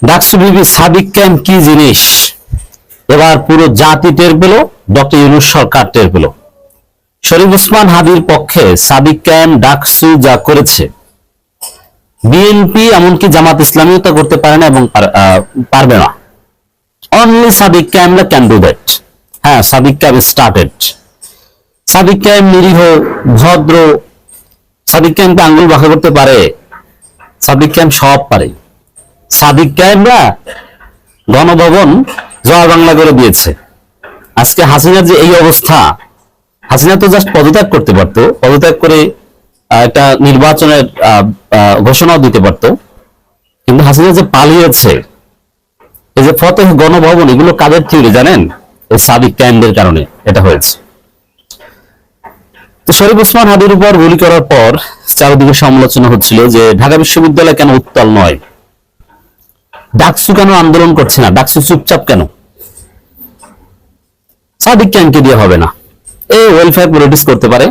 ডাকসু বিবি Sadiq camp কি জিনিস এবার পুরো জাতি টের পেল, ডক্টর ইউনূস সরকার টের পেল। শরীফ ওসমান হাদির পক্ষে সাদিক ক্যাম্প ডাকসু যা করেছে, বিএনপি এমনকি জামাত ইসলামীও তা করতে পারে না এবং পারবে না। Only Sadiq camp can do that. হ্যাঁ, Sadiq camp started. Sadiq camp নিরীহ, ভদ্র, সাদিক ক্যাম্প আঙ্গুল বাঁকা করতে পারে, সাদিক ক্যাম্প সব পারে। সাদিক ক্যাম্পরা গণভবন জয় বাংলা করে দিয়েছে। আজকে হাসিনার যে এই অবস্থা, হাসিনা তো জাস্ট পদত্যাগ করতে পারতো, পদত্যাগ করে একটা নির্বাচনের ঘোষণাও দিতে পারতো, কিন্তু হাসিনা যে পালিয়েছে, এই যে ফতেহ গণভবন, এগুলো কাদের থিওরি জানেন? এই সাদিক ক্যাম্পের কারণে এটা হয়েছে। তো শরীফ ওসমান হাদির উপর গুলি করার পর চারিদিকে সমালোচনা হচ্ছিল যে ঢাকা বিশ্ববিদ্যালয় কেন উত্তাল নয়, ডাকসু কেন আন্দোলন করছে না, ডাকসু চুপচাপ কেন, সাদিক ক্যাম্পকে দিয়ে হবে না। এই ওয়েলফেয়ার পলিটিক্স করতে পারে,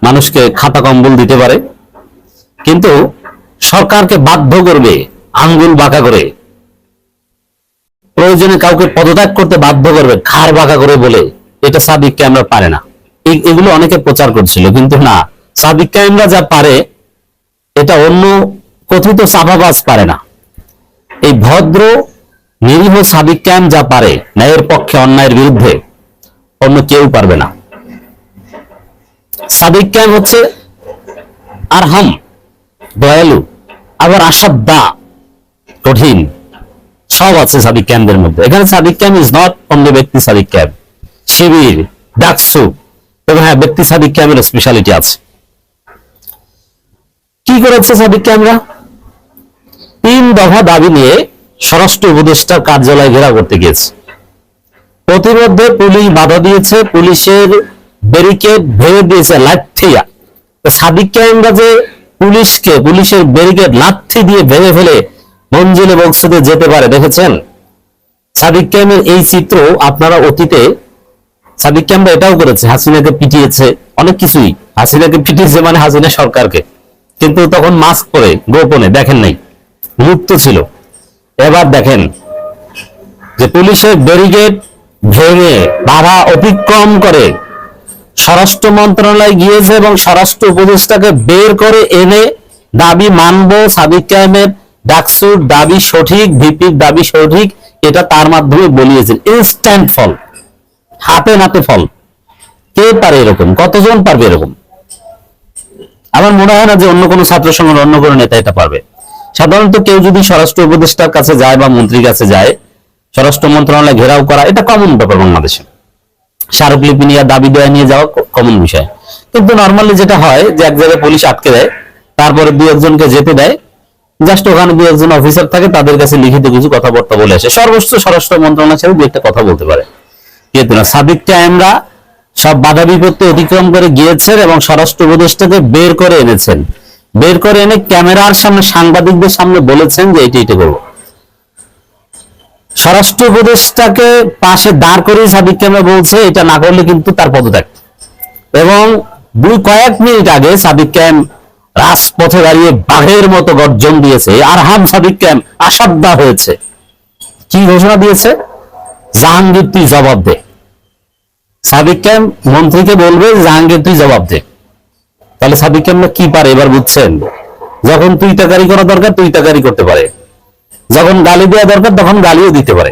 মানুষকে খাতা কম্বল দিতে পারে, কিন্তু সরকারকে বাধ্য করবে আঙ্গুল বাঁকা করে, প্রয়োজনে কাউকে পদত্যাগ করতে বাধ্য করবে ঘাড় বাঁকা করে বলে, এটা সাদিক ক্যাম্পরা পারে না। এগুলো অনেকে প্রচার করছিল, কিন্তু না, সাদিক ক্যাম্পরা যা পারে এটা অন্য কথিত চাপাবাজ পারে না। এই ভদ্র নিরীহ সাদিক ক্যাম্প যা পারে, ন্যায়ের পক্ষে অন্যায়ের বিরুদ্ধে, অন্য কেউ পারবে না। সাদিক ক্যাম্প হচ্ছে আরহাম, দয়ালু, আবার আসাদ্দা, কঠিন, সব আছে সাদিক ক্যাম্পের মধ্যে। এখানে Sadik camp is not only ব্যক্তি সাদিক ক্যাম্প, শিবির, ডাকসু, তবে হ্যাঁ, ব্যক্তি সাদিক ক্যাম্পের স্পেশালিটি আছে। কি করেছে সাদিক ক্যাম্পরা? 3 দফা দাবি নিয়ে স্বরাষ্ট্র উপদেষ্টার কার্যালয় ঘেরাও করতে গিয়েছে। প্রতিমধ্যে পুলিশ বাধা দিয়েছে, পুলিশের ব্যারিকেড ভেঙে দিয়েছে লাঠিয়া। সাদিক ক্যাম্পরা যে পুলিশের ব্যারিকেড লাঠি দিয়ে ভেঙে ফেলে মঞ্জিলে বক্সিতে যেতে পারে, দেখেছেন? সাদিক ক্যাম্পের এই চিত্র আপনারা অতীতে, সাদিক ক্যাম্পরা এটাও করেছে, হাসিনাকে পিটিয়েছে, অনেক কিছুই। হাসিনাকে পিটিয়েছে মানে হাসিনা সরকারকে, কিন্তু তখন মাস্ক পরে গোপনে, দেখেন নাই, মুক্ত ছিল। এবার দেখেন যে পুলিশের ব্যারিকেড ভেঙে বাধা অতিক্রম করে স্বরাষ্ট্র মন্ত্রণালয় গিয়েছে এবং স্বরাষ্ট্র উপদেষ্টাকে বের করে এনে দাবি মানব, সাদিক ক্যাম্পের ডাকসুর দাবি সঠিক, ভিপির দাবি সঠিক, এটা তার মাধ্যমে বলিয়েছেন। ইনস্ট্যান্ট ফল, হাতে নাতে ফল। কে পারে এরকম? কতজন পারবে এরকম? আমার মনে হয় না যে অন্য কোনো ছাত্র সংগঠন, অন্য কোনো নেতা এটা পারবে। সাধারণত কেউ যদি স্বরাষ্ট্র উপদেষ্টার কাছে যায় বা মন্ত্রীর কাছে যায়, স্বরাষ্ট্র মন্ত্রণালয় ঘেরাও করা এটা কমন ব্যাপার বাংলাদেশে। স্মারকলিপি নিয়ে দাবি দেওয়া নিয়ে যাওয়া কমন বিষয়। কিন্তু নর্মালি যেটা হয় যে এক জায়গায় পুলিশ আটকে দেয়, তারপরে 2-1 জনকে যেতে দেয়, জাস্ট ওখানে 2-1 জন অফিসার থাকে, তাদের কাছে লিখিত কিছু কথাবার্তা বলে আসে। সর্বোচ্চ স্বরাষ্ট্র মন্ত্রণালয়ের সাথে 2-1টা কথা বলতে পারে। কিন্তু না, সাদিক ক্যাম্পরা সব বাধা বিপত্তি অতিক্রম করে গিয়েছেন এবং স্বরাষ্ট্র উপদেষ্টাকে বের করে এনেছেন। বের করে এনে ক্যামেরার সামনে, সাংবাদিকদের সামনে বলেছেন যে এটা করবো। স্বরাষ্ট্র উপদেষ্টাকে পাশে দাঁড় করে সাদিক ক্যাম্পরা বলছে এটা না করলে কিন্তু তার পদত্যাগ। এবং কয়েক মিনিট আগে সাদিক ক্যাম্প রাজপথে দাঁড়িয়ে বাঘের মতো গর্জন দিয়েছে। আরহাম সাদিক ক্যাম্প আসাদ্দা হয়েছে। কি ঘোষণা দিয়েছে? জাহাঙ্গীর তুই জবাব দে। সাদিক ক্যাম্প মন্ত্রীকে বলবে জাহাঙ্গীর তুই জবাব দে। তাহলে সাদিক ক্যাম্পরা কি পারে এবার বুঝছেন? যখন তুই তাকারি করা দরকার তুই তাকারি করতে পারে, যখন গালি দেওয়া দরকার তখন গালিও দিতে পারে,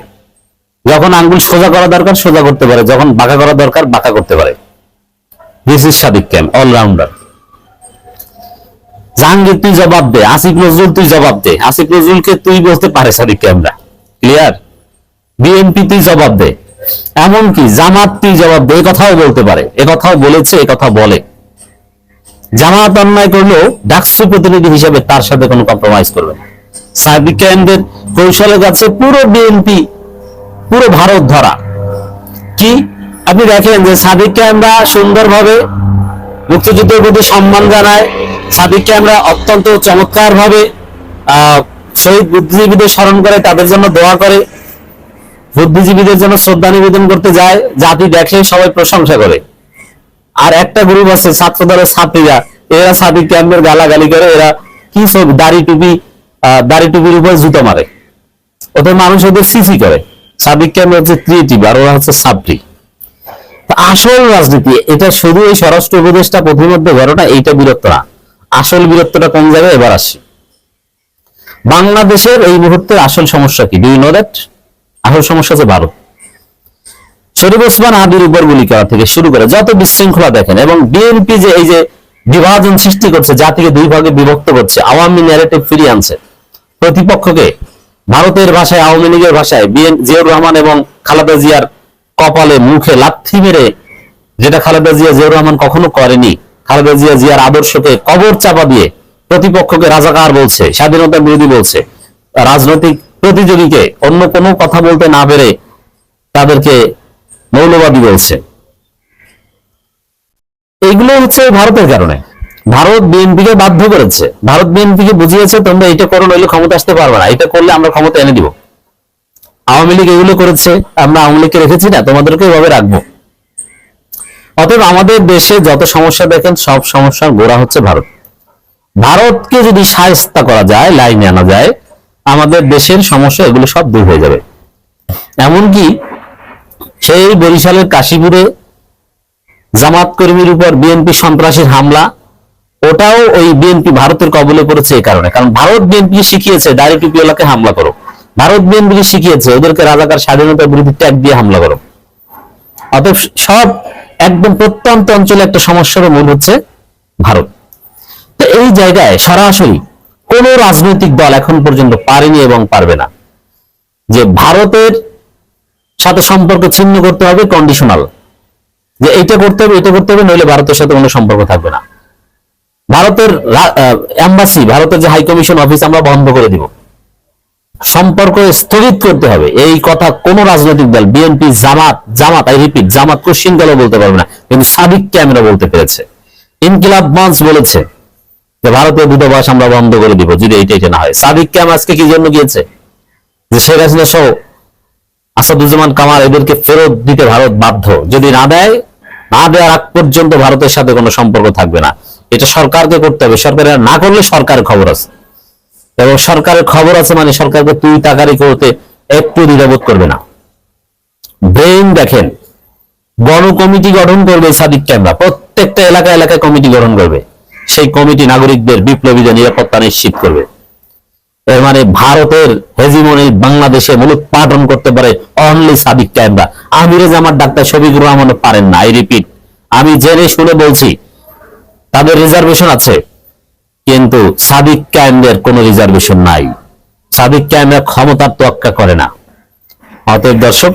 যখন আঙ্গুল সোজা করা দরকার সোজা করতে পারে, যখন বাঁকা করা দরকার বাঁকা করতে পারে। This is Sadik camp, allrounder. Jahangir তুই জবাব দে, আসিফ নজরুল তুই জবাব দে। আসিফ নজরুলকে তুই বলতে পারে সাদিক ক্যাম্পরা, ক্লিয়ার? বিএনপি তুই জবাব দে, এমনকি জামাত তুই জবাব দে, কথাও বলতে পারে, কথাও বলেছে, কথা বলে। জামাত অন্যায় করলেও ডাকসু প্রতিনিধি হিসেবে তার সাথে কোনো কম্প্রোমাইজ করবে না। সাদিক ক্যাম্পের কৌশলের কাছে পুরো বিএনপি, পুরো ভারত ধরা। কি আপনি দেখেন যে সাদিক ক্যাম্পরা সুন্দরভাবে মুক্তিযুদ্ধের প্রতি সম্মান জানায়, সাদিক ক্যাম্পরা অত্যন্ত চমৎকার ভাবে শহীদ বুদ্ধিজীবীদের স্মরণ করে, তাদের জন্য দোয়া করে, বুদ্ধিজীবীদের জন্য শ্রদ্ধা নিবেদন করতে যায়, জাতি দেখে সবাই প্রশংসা করে। আর একটা গ্রুপ আছে ছাত্রদলের ছাত্রীরা, এরা সাদিক ক্যাম্পের গালাগালি করে, এরা কি সব দাড়ি টুপির উপর জুতো মারে। ওদের মানুষ ওদের সিসি করে। সাদিক ক্যামেরা হচ্ছে ক্রিয়েটিভ আর ওরা হচ্ছে সাবরি। আসল রাজনীতি এটা শুধু এই স্বরাষ্ট্র উপদেষ্টা প্রতিমধ্যে ঘটনা, এইটা বীরত্ব না। আসল বীরত্বটা কোন জায়গায় এবার আসি। বাংলাদেশের এই মুহূর্তে আসল সমস্যা কি? Do you know that? আসল সমস্যা হচ্ছে ভারত। শরীফ ওসমান আদির উপর গুলি করা থেকে শুরু করে যত বিশৃঙ্খলা দেখেন, এবং বিএনপি যে এই যে বিভাজন সৃষ্টি করছে, জাতিকে দুই ভাগে বিভক্ত করছে, আওয়ামী ন্যারেটিভ ফিরিয়ে আনছে, প্রতিপক্ষকে ভারতের ভাষায়, আওয়ামী লীগের ভাষায় জিয়াউর রহমান এবং খালেদা জিয়ার কপালে মুখে লাথি মেরে, যেটা খালেদা জিয়া জিয়াউর রহমান কখনো করেনি, খালেদা জিয়া জিয়ার আদর্শকে কবর চাপা দিয়ে প্রতিপক্ষকে রাজাকার বলছে, স্বাধীনতা বিরোধী বলছে, রাজনৈতিক প্রতিযোগীকে অন্য কোনো কথা বলতে না পেরে তাদেরকে মৌলবাদী বলছে। এইগুলো হচ্ছে ভারতের কারণে। ভারত বিএনপিকে বাধ্য করেছে, ভারত বিএনপিকে বুঝিয়েছে তোমরা এটা করো, নইলে ক্ষমতা আসতে পারবে না, এটা করলে আমরা ক্ষমতা এনে দিব। আওয়ামী লীগ এগুলো করেছে, আমরা আওয়ামী লীগকে রেখেছি না, তোমাদেরকে এভাবে রাখবো। অতএব আমাদের দেশে যত সমস্যা দেখেন, সব সমস্যার গোড়া হচ্ছে ভারত। ভারতকে যদি শায়েস্তা করা যায়, লাইনে আনা যায়, আমাদের দেশের সমস্যা এগুলো সব দূর হয়ে যাবে। এমনকি সেই বরিশালের কাশীপুরে জামাত কর্মীর উপর বিএনপি সন্ত্রাসীর হামলা, ওটাও ওই বিএনপি ভারতের কবলে পড়েছে এই কারণে। কারণ ভারত বিএনপি শিখিয়েছে ডাইরেক্ট টুপিওয়ালাকে হামলা করো, ভারত বিএনপি শিখিয়েছে ওদেরকে রাজাকার স্বাধীনতা বিরোধী ট্যাগ দিয়ে হামলা করো। অতএব সব একদম প্রত্যন্ত অঞ্চলে একটা সমস্যার মূল হচ্ছে ভারত। তো এই জায়গায় সরাসরি কোন রাজনৈতিক দল এখন পর্যন্ত পারেনি এবং পারবে না যে ভারতের সাথে সম্পর্ক ছিন্ন করতে হবে, কন্ডিশনাল, যে এটা করতে হবে, এটা করতে হবে, নইলে ভারতের সাথে কোনো সম্পর্ক থাকবে না। ভারতের এম্বাসি, ভারতের যে হাই কমিশন অফিস আমরা বন্ধ করে দিব, সম্পর্ক স্থগিত করতে হবে। এই কথা কোন রাজনৈতিক দল, BNP, Jamaat I repeat, Jamaat question গেল বলতে পারবে না, কিন্তু সাদিক ক্যামেরা বলতে পেরেছে। ইনকিলাব মঞ্চ বলেছে যে ভারতীয় দূতাবাস আমরা বন্ধ করে দিব যদি এইটা না হয়। সাদিক ক্যাম আজকে কি জন্য গিয়েছে? যে শেখ হাসিনা সহ আসাদুজ্জামান কামাল এদেরকে ফেরত দিতে ভারত বাধ্য, যদি না দেওয়ার আগ পর্যন্ত ভারতের সাথে কোনো সম্পর্ক থাকবে না। এটা সরকারকে করতে হবে, সরকারের না করলে সরকারের খবর আছে, এবং সরকারের খবর আছে মানে সরকারকে তুই তাকারি করতে একটু দ্বিধাবোধ করবে না। ব্রেইন দেখেন, গণ কমিটি গঠন করবে সাদিক ক্যামেরা, প্রত্যেকটা এলাকায় কমিটি গঠন করবে, সেই কমিটি নাগরিকদের বিপ্লবীদের নিরাপত্তা নিশ্চিত করবে। এর মানে ভারতের হেজিমনি বাংলাদেশে মূলোৎপাটন করতে পারে অনলি সাদিক ক্যামেরা। আমিরে জামাত ডাক্তার শফিকুর রহমানও পারেন না। আই রিপিট, আমি জেনে শুনে বলছি, তাদের রিজার্ভেশন আছে, কিন্তু সাদিক ক্যামেরার কোনো রিজার্ভেশন নাই। সাদিক ক্যামেরা ক্ষমতার তোয়াক্কা করে না। অতএব দর্শক,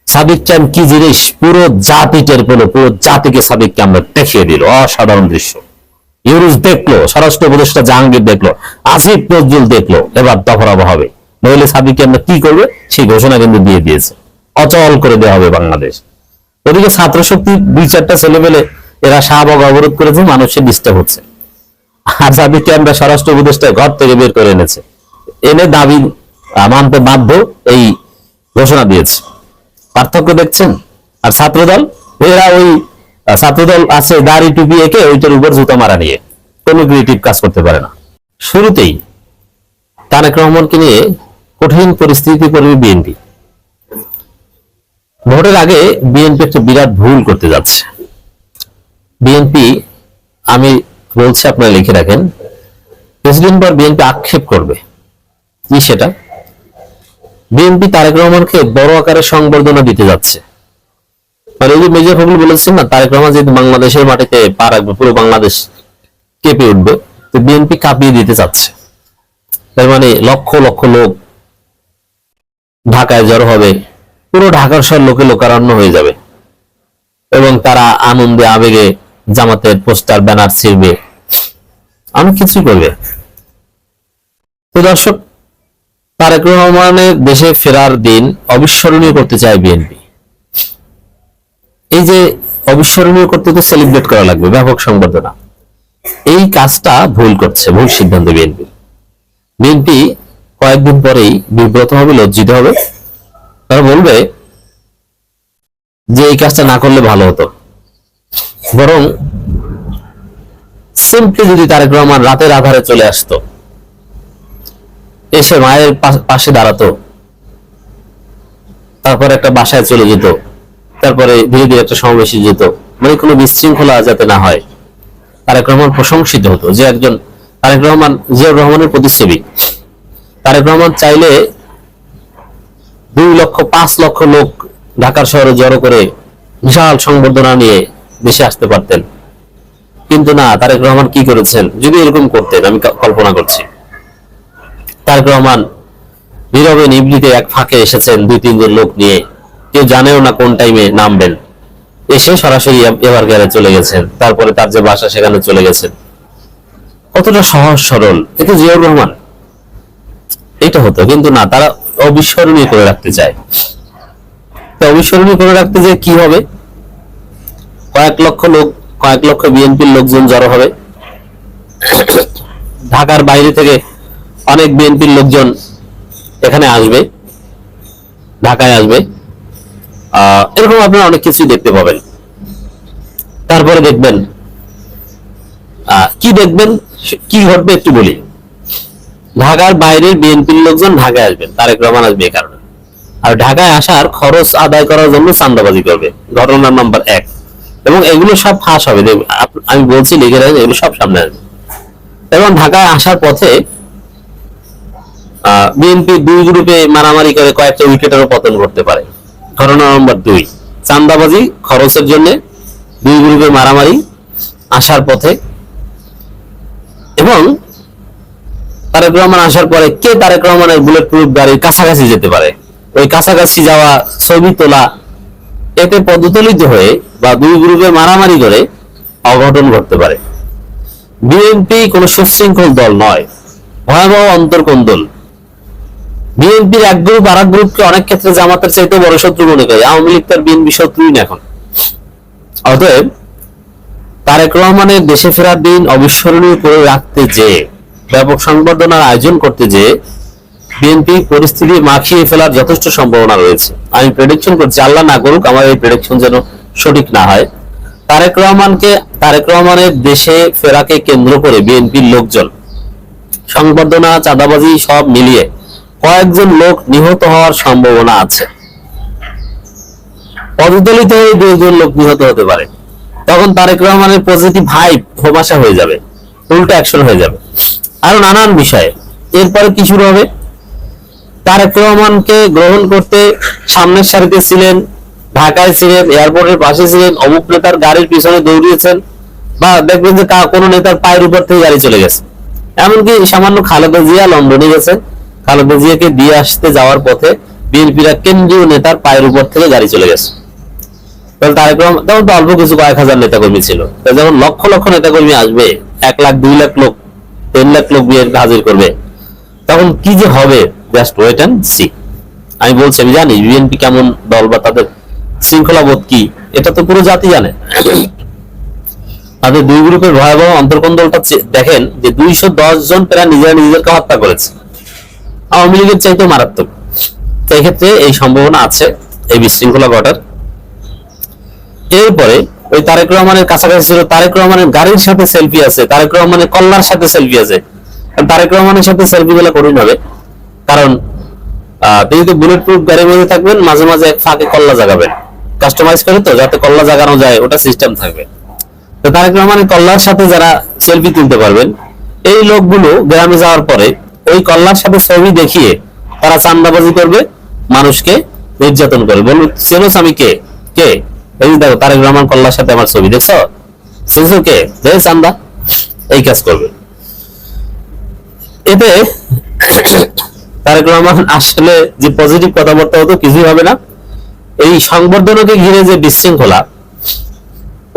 সাদিক ক্যাম কি জিনিস পুরো জাতি টের পেল, পুরো জাতিকে সাদিক ক্যামেরা দেখিয়ে দিল। অসাধারণ দৃশ্য। ইউনুস দেখলো, স্বরাষ্ট্র উপদেষ্টা জাহাঙ্গীর দেখলো, আসিফ নজরুল দেখলো, এবার দফারফা হবে, নইলে সাদিক ক্যামেরা কি করবে সেই ঘোষণা কিন্তু দিয়ে দিয়েছে, অচল করে দেওয়া হবে বাংলাদেশ। ওদিকে ছাত্র শক্তি 2-4টা ছেলে পেলে এরা শাহবাগ অবরোধ করেছে, মানুষের ডিস্টার্ব হচ্ছে, আর সাদিক ক্যামেরা স্বরাষ্ট্র উপদেষ্টা ঘর থেকে বের করে এনেছে, এনে দাবি মানতে বাধ্য, এই ঘোষণা দিয়েছে। পার্থক্য দেখছেন? আর ছাত্রদল, এরা ওই ছাত্রদল আছে দাড়ি টুপি এঁকে ওইটার উপর জুতা মারা নিয়ে কোনো ক্রিয়েটিভ কাজ করতে পারে না। শুরুতেই তারেক রহমানকে নিয়ে কঠিন পরিস্থিতি পড়বে বিএনপি। ভোটের আগে বিএনপি একটা বিরাট ভুল করতে যাচ্ছে। বিএনপি, আমি বলছি আপনারা লিখে রাখেন, প্রেসিডেন্ট পর বিএনপি আক্ষেপ করবে কি সেটা, বিএনপি তারেক রহমানকে বড় আকারে সংবর্ধনা দিতে যাচ্ছে। আর এই যে মেজর ফখরুল বলেছেন না, তারেক রহমান যদি বাংলাদেশের মাটিতে পা রাখবে পুরো বাংলাদেশ কেঁপে উঠবে, তো বিএনপি কাঁপিয়ে দিতে চাচ্ছে। তার মানে লক্ষ লক্ষ লোক ঢাকায় জড়ো হবে, পুরো ঢাকার সব লোকে লোকারণ্য হয়ে যাবে, এবং তারা আনন্দে আবেগে জামাতের পোস্টার ব্যানার ছিঁড়বে, অনেক কিছুই করবে। তো দর্শক, তারেক রহমানের দেশে ফেরার দিন অবিস্মরণীয় করতে চায় বিএনপি। এই যে অবিস্মরণীয় করতে তো সেলিব্রেট করা লাগবে, ব্যাপক সংবর্ধনা, এই কাজটা ভুল করছে, ভুল সিদ্ধান্ত বিএনপি। বিএনপি কয়েকদিন পরেই বিব্রত হবে, লজ্জিত হবে, তারা বলবে যে এই কাজটা না করলে ভালো হতো। বরং সিম্পলি যদি তারেক রহমান রাতের আধারে চলে আসতো, এসে মায়ের পাশে দাঁড়াতো, তারপরে একটা বাসায় চলে যেত, তারপরে ধীরে ধীরে একটা সমাবেশে যেত, মানে কোনো বিশৃঙ্খলা যাতে না হয়। তারেক রহমান প্রশংসিত হতো যে একজন তারেক রহমান জিয়াউর রহমানের প্রতিচ্ছবি। তারেক রহমান চাইলে 2 লক্ষ 5 লক্ষ লোক ঢাকার শহরে জড়ো করে বিশাল সংবর্ধনা নিয়ে দেশে আসতে পারতেন, কিন্তু না, তারেক রহমান কি করেছেন, যদি এরকম করতেন, আমি কল্পনা করছি, তারেক রহমান নীরবে নিভৃতে এক ফাঁকে এসেছেন 2-3 জন লোক নিয়ে, কেউ জানেও না কোন টাইমে নামবেন, এসে সরাসরি এবার গেলে চলে গেছেন, তারপরে তার যে বাসা সেখানে চলে গেছেন। কতটা সহজ সরল, এটা জিয়াউর রহমান, এটা হতো। কিন্তু না, তারা অবিস্মরণীয় করে রাখতে চায়। অবিস্মরণীয় করে রাখতে যে কি হবে, কয়েক লক্ষ বিএনপির লোকজন জড়ো হবে, ঢাকার বাইরে থেকে অনেক বিএনপির লোকজন এখানে আসবে, ঢাকায় আসবে, এরকম আপনারা অনেক কিছুই দেখতে পাবেন। তারপরে দেখবেন কি ঘটবে একটু বলি। ঢাকার বাইরের বিএনপির লোকজন ঢাকায় আসবেন, তারেক রহমান আসবে এই কারণে। আর ঢাকায় আসার খরচ আদায় করার জন্য চাঁদাবাজি করবে, ঘটনা নাম্বার 1। এবং এগুলো সব ফাঁস হবে, আমি বলছি লিখে রাখেন, এগুলো সব সামনে আসবে। এবং ঢাকায় আসার পথে বিএনপি 2 গ্রুপে মারামারি করে কয়েকটা উইকেটেরও পতন করতে পারে। ঘটনা নম্বর 2, চাঁদাবাজি খরচের জন্য 2 গ্রুপে মারামারি আসার পথে। এবং তারেক রহমান আসার পরে কে তারেক রহমানের বুলেট প্রুফ গাড়ির কাছাকাছি যেতে পারে, ওই কাছাকাছি যাওয়া, ছবি তোলা, এতে পদতলিত হয়ে বা 2 গ্রুপে মারামারি করে অঘটন ঘটতে পারে। বিএনপি কোন সুশৃঙ্খল দল নয়, ভয়াবহ অন্তর্কোন্দল। বিএনপির এক গ্রুপ আর এক গ্রুপকে অনেক ক্ষেত্রে জামাতের চাইতে বড় শত্রু মনে করে। আওয়ামী লীগ তার বিএনপি শত্রুই না এখন। অতএব তারেক রহমানের দেশে ফেরার দিন অবিস্মরণীয় করে রাখতে যে, ব্যাপক সংবর্ধনার আয়োজন করতে যে বিএনপি পরিস্থিতি মাখিয়ে ফেলার যথেষ্ট সম্ভাবনা রয়েছে। আমি প্রেডিকশন করছি, আল্লাহ না করুক আমার এই প্রেডিকশন যেন সঠিক না হয়। তারেক রহমানের দেশে ফেরাকে কেন্দ্র করে বিএনপির লোকজন সংবর্ধনা, চাঁদাবাজি সব মিলিয়ে কয়েকজন লোক নিহত হওয়ার সম্ভাবনা আছে। পদদলিত হয়ে 2 জন লোক নিহত হতে পারে। তখন তারেক রহমানের পজিটিভ ভাইব ধোঁয়াশা হয়ে যাবে, উল্টো অ্যাকশন হয়ে যাবে, আরো নানান বিষয়ে। এরপরে কি শুরু হবে, তারেক রহমানকে গ্রহণ করতে সামনের সারিতে ছিলেন, ঢাকায় ছিলেন, এয়ারপোর্টের পাশে ছিলেন, অমুক নেতার গাড়ির পিছনে দৌড়িয়েছেন, বা দেখবেন যে কোনো নেতার পায়ের উপর থেকে গাড়ি চলে গেছে। এমনকি সামান্য খালেদা জিয়া লন্ডনে গেছে, খালেদা জিয়াকে দিয়ে আসতে যাওয়ার পথে বিএনপির কেন্দ্রীয় নেতার পায়ের উপর থেকে গাড়ি চলে গেছে। তাহলে তারেক রহমান, তখন তো অল্প কিছু কয়েক হাজার নেতাকর্মী ছিল, যখন লক্ষ লক্ষ নেতাকর্মী আসবে, 1 লাখ 2 লাখ লোক 3 লাখ লোক বিএনপি হাজির করবে, তখন কি যে হবে, জাস্ট ওয়েট এন্ড সি। আমি বলছি, আমি জানি বিএনপি কেমন দল বা তাদের শৃঙ্খলাবোধ কি, এটা তো পুরো জাতি জানে। তাদের 2 গ্রুপের ভয়াবহ অন্তর্কোন্দলটা দেখেন, যে 210 জন প্রায় নিজেদেরকে হত্যা করেছে, আওয়ামী লীগের চাইতেও মারাত্মক। এই ক্ষেত্রে এই সম্ভাবনা আছে এই বিশৃঙ্খলা ঘটার। এরপরে ওই তারেক রহমানের কাছাকাছি ছিল, তারেক রহমানের গাড়ির সাথে সেলফি আছে, তারেক রহমানের কল্লার সাথে সেলফি আছে। তারেক রহমানের সাথে সেলফি গুলো করুন হবে, কারণ তিনি তো বুলেট প্রুফ গাড়ির মধ্যে থাকবেন, মাঝে মাঝে এক ফাঁকে কল্লা জাগাবেন, কাস্টমাইজ করে তো, যাতে কল্লা জাগানো যায়, ওটা সিস্টেম থাকবে। তো তারেক রহমানের কল্লার সাথে যারা সেলফি তুলতে পারবেন, এই লোকগুলো গ্রামে যাওয়ার পরে ওই কল্লার সাথে ছবি দেখিয়ে তারা চাঁদাবাজি করবে, মানুষকে নির্যাতন করবে, বলুন চেনোস আমি কে কে, এই দেখো তারেক রহমান কল্লার সাথে আমার ছবি দেখছো, চেনো কে, চান্দা, এই কাজ করবে। এতে তারেক রহমান আসলে যে পজিটিভ কথাবার্তা হতো কিছুই হবে না। এই সংবর্ধনাকে ঘিরে যে বিশৃঙ্খলা,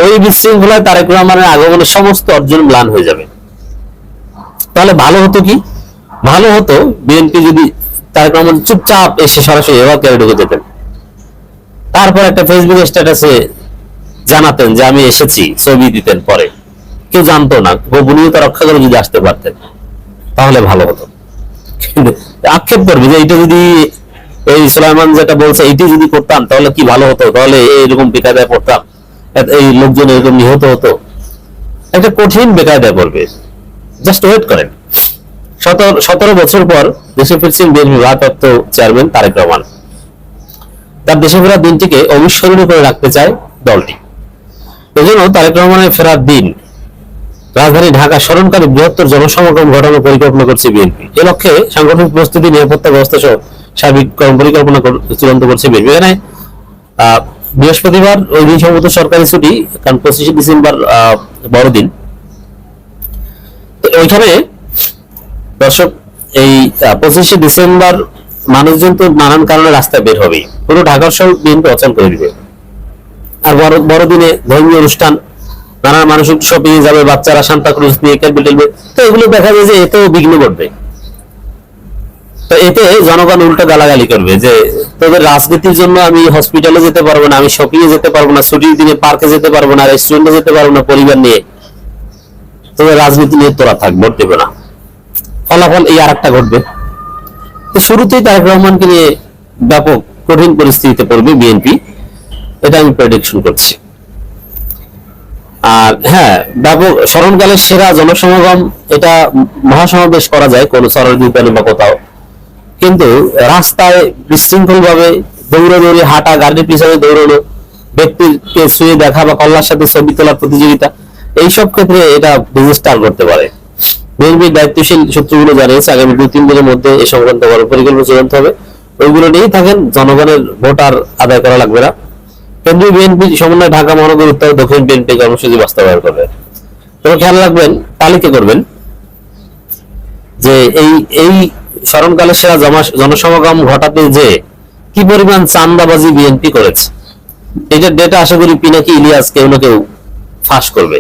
ওই বিশৃঙ্খলায় তারেক রহমানের আগমনের সমস্ত অর্জন ম্লান হয়ে যাবে। তাহলে ভালো হতো কি, ভালো হতো বিএনপি যদি তারেক রহমান চুপচাপ এসে সরাসরি এভাবে ঢুকে যেতেন, তারপর একটা ফেসবুক স্ট্যাটাসে জানাতেন যে আমি এসেছি, ছবি দিতেন, পরে কেউ জানতো না, গোপনীয়তা রক্ষা করে যদি আসতে পারতেন তাহলে ভালো হতো। আক্ষেপ করবে যে এটা যদি এই সুলাইমান যেটা বলছে এইটি যদি করতাম তাহলে কি ভালো হতো, তাহলে এইরকম বেকায়দায় পড়তাম, এই লোকজন এরকম নিহত হতো, একটা কঠিন বেকায়দায় পড়বে। জাস্ট ওয়েট করেন, 17 বছর পর দেশে ফিরছেন বিএনপি ভারপ্রাপ্ত চেয়ারম্যান তারেক রহমান। তার দেশে ফেরার দিনটিকে অবিস্মরণীয় করে রাখতে চায় দলটি। এজন্য তারেক রহমানের ফেরার দিন রাজধানী ঢাকা স্মরণকারী বৃহত্তর জনসমাগম ঘটানোর পরিকল্পনা করছে বিএনপি। এ লক্ষ্যে সাংগঠনিক প্রস্তুতি, নিরাপত্তা ব্যবস্থা সহ সার্বিক পরিকল্পনা চূড়ান্ত করছে বিএনপি। এখানে বৃহস্পতিবার ওই দিন সম্ভবত সরকারি ছুটি, কারণ 25 ডিসেম্বর বড়দিন। ওইখানে দর্শক, এই 25 ডিসেম্বর মানুষজন তো নানান কারণে রাস্তায় বের হবে, পুরো ঢাকার শহর বিএনপি অচল করে দিবে। আর বড়দিনে ধর্মীয় অনুষ্ঠান, নানান মানুষ শপিং এ যাবে, বাচ্চারা সান্তা ক্রুজ নিয়ে খেলবে টেলবে, তো এগুলো দেখা যায় যে এতেও বিঘ্ন ঘটবে। তো এতে জনগণ উল্টো গালাগালি করবে যে তোদের রাজনীতির জন্য আমি হসপিটালে যেতে পারবো না, আমি শপিং এ যেতে পারবো না, ছুটির দিনে পার্কে যেতে পারবো না, রেস্টুরেন্টে যেতে পারবো না পরিবার নিয়ে, তোদের রাজনীতি নিয়ে তোরা থাক, ভোট দেবে না। ফলাফল এই আর একটা ঘটবে। তো শুরুতেই তারেক রহমানকে নিয়ে ব্যাপক কঠিন পরিস্থিতিতে পড়বে বিএনপি, এটা আমি প্রেডিকশন করছি। আর হ্যাঁ, ব্যাপক স্মরণকালের সেরা জনসমাগম, এটা মহাসমাবেশ করা যায় কোন সরকারি উদ্যানে বা কোথাও, কিন্তু রাস্তায় বিশৃঙ্খল ভাবে দৌড়াদৌড়ি, হাঁটা, গাড়ির পিছনে দৌড়ানো, ব্যক্তিকে শুয়ে দেখা বা কল্লার সাথে ছবি তোলার প্রতিযোগিতা, এইসব ক্ষেত্রে এটা ডিজাস্টার করতে পারে। বিএনপির দায়িত্বশীল সূত্রগুলো জানিয়েছে আগামী 2-3 দিনের মধ্যে এই সংক্রান্ত পরিকল্পনা চূড়ান্ত হবে। ওইগুলো নিয়েই থাকেন, জনগণের ভোটার আদায় করা লাগবে না। কেন্দ্রীয় বিএনপি সমন্বয় ঢাকা মহানগর উত্তর দক্ষিণ বিএনপি কর্মসূচি বাস্তবায়ন করবে। তবে খেয়াল রাখবেন, তালিকা করবেন যে এই স্মরণকালের সেরা জনসমাগম ঘটাতে যে কি পরিমাণ চাঁদাবাজি বিএনপি করেছে, এটার ডেটা আশা করি পিনাকি ইলিয়াস কেউ না কেউ ফাঁস করবে।